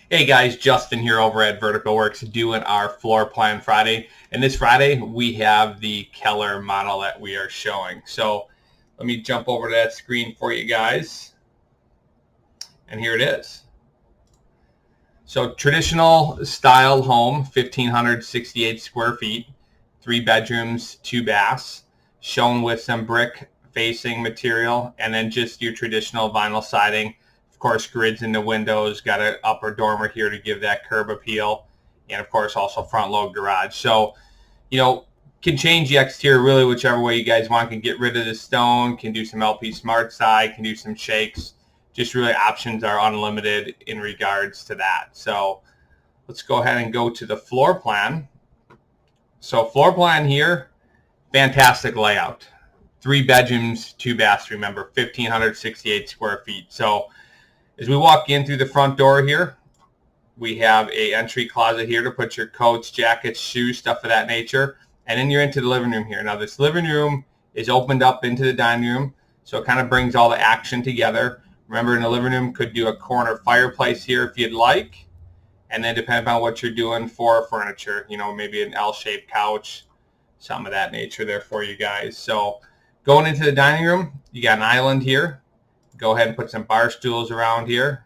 Hey guys, Justin here over at Vertical Works doing our floor plan Friday. And this Friday we have the Keller model that we are showing. So let me jump over to that screen for you guys. And here it is. So traditional style home, 1,568 square feet, 3 bedrooms, 2 baths, shown with some brick facing material, and then just your traditional vinyl siding. Of course, grids in the windows, got an upper dormer here to give that curb appeal, and of course also front load garage. So, can change the exterior really whichever way you guys want. Can get rid of the stone, can do some LP Smart side, can do some shakes. Just really options are unlimited in regards to that. So let's go ahead and go to the floor plan. So floor plan here, fantastic layout. 3 bedrooms, 2 baths, remember, 1,568 square feet. So as we walk in through the front door here, we have a entry closet here to put your coats, jackets, shoes, stuff of that nature. And then you're into the living room here. Now this living room is opened up into the dining room, so it kind of brings all the action together. Remember, in the living room, could do a corner fireplace here if you'd like. And then depending on what you're doing for furniture, maybe an L-shaped couch, some of that nature there for you guys. So going into the dining room, you got an island here. Go ahead and put some bar stools around here,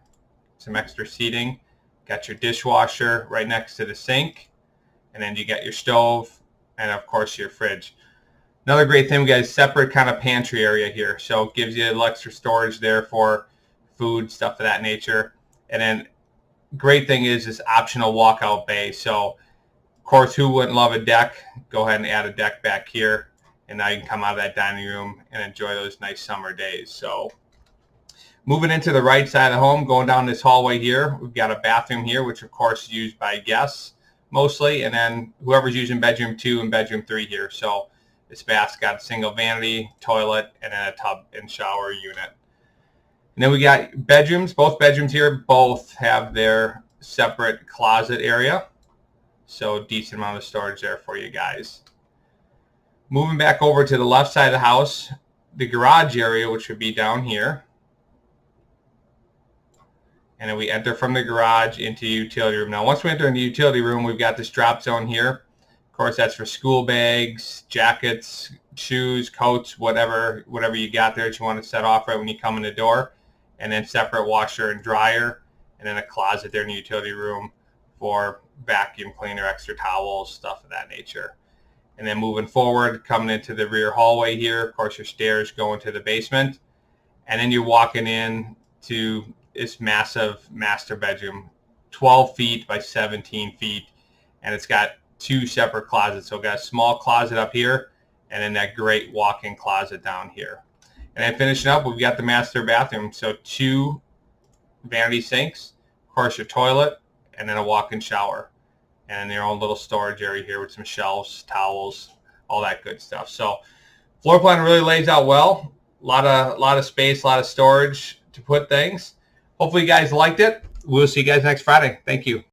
some extra seating. Got your dishwasher right next to the sink. And then you got your stove and, of course, your fridge. Another great thing, we got a separate kind of pantry area here. So it gives you a little extra storage there for food, stuff of that nature. And then great thing is this optional walkout bay. So, of course, who wouldn't love a deck? Go ahead and add a deck back here. And now you can come out of that dining room and enjoy those nice summer days. So moving into the right side of the home, going down this hallway here, we've got a bathroom here, which, of course, is used by guests mostly. And then whoever's using bedroom 2 and bedroom 3 here. So this bath's got a single vanity, toilet, and then a tub and shower unit. And then we got bedrooms. Both bedrooms here both have their separate closet area. So decent amount of storage there for you guys. Moving back over to the left side of the house, the garage area, which would be down here. And then we enter from the garage into the utility room. Now, once we enter in the utility room, we've got this drop zone here. Of course, that's for school bags, jackets, shoes, coats, whatever you got there that you want to set off right when you come in the door. And then separate washer and dryer, and then a closet there in the utility room for vacuum cleaner, extra towels, stuff of that nature. And then moving forward, coming into the rear hallway here, of course, your stairs go into the basement. And then you're walking in to this massive master bedroom, 12 feet by 17 feet. And it's got 2 separate closets. So we've got a small closet up here, and then that great walk-in closet down here. And then finishing up, we've got the master bathroom. So 2 vanity sinks, of course your toilet, and then a walk-in shower. And their own little storage area here with some shelves, towels, all that good stuff. So floor plan really lays out well. A lot of space, a lot of storage to put things. Hopefully you guys liked it. We'll see you guys next Friday. Thank you.